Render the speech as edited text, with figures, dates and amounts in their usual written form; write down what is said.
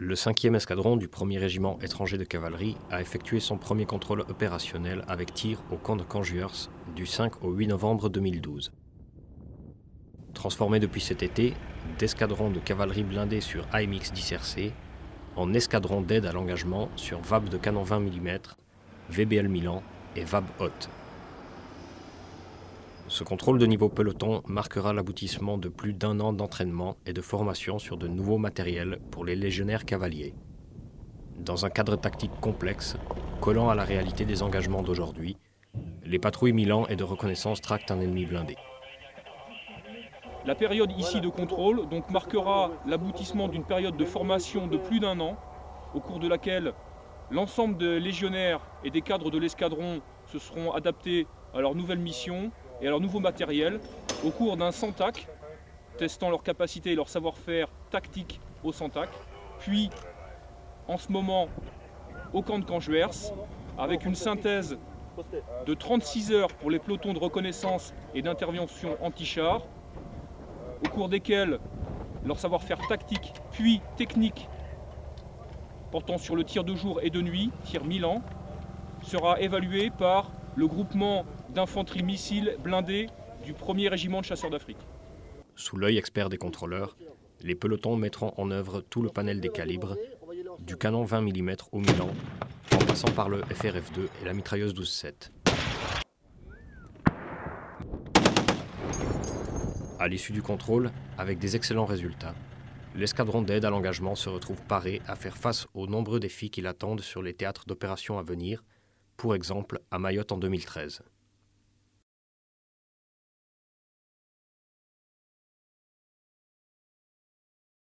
Le 5e escadron du 1er régiment étranger de cavalerie a effectué son premier contrôle opérationnel avec tir au camp de Canjuers du 5 au 8 novembre 2012. Transformé depuis cet été d'escadron de cavalerie blindée sur AMX 10RC en escadron d'aide à l'engagement sur VAB de canon 20 mm, VBL Milan et VAB Haute. Ce contrôle de niveau peloton marquera l'aboutissement de plus d'1 an d'entraînement et de formation sur de nouveaux matériels pour les légionnaires cavaliers. Dans un cadre tactique complexe, collant à la réalité des engagements d'aujourd'hui, les patrouilles Milan et de reconnaissance tractent un ennemi blindé. La période ici de contrôle donc marquera l'aboutissement d'une période de formation de plus d'1 an, au cours de laquelle l'ensemble des légionnaires et des cadres de l'escadron se seront adaptés à leur nouvelle mission et à leur nouveau matériel au cours d'un SANTAC, testant leur capacité et leur savoir-faire tactique au SANTAC, puis en ce moment au camp de Canjuers, avec une synthèse de 36 heures pour les pelotons de reconnaissance et d'intervention anti-char, au cours desquels leur savoir-faire tactique puis technique portant sur le tir de jour et de nuit, tir Milan, sera évalué par le groupement d'infanterie missiles blindés du 1er régiment de chasseurs d'Afrique. Sous l'œil expert des contrôleurs, les pelotons mettront en œuvre tout le panel des calibres, du canon 20 mm au Milan, en passant par le FRF2 et la mitrailleuse 12-7. À l'issue du contrôle, avec des excellents résultats, l'escadron d'aide à l'engagement se retrouve paré à faire face aux nombreux défis qui l'attendent sur les théâtres d'opérations à venir, pour exemple à Mayotte en 2013.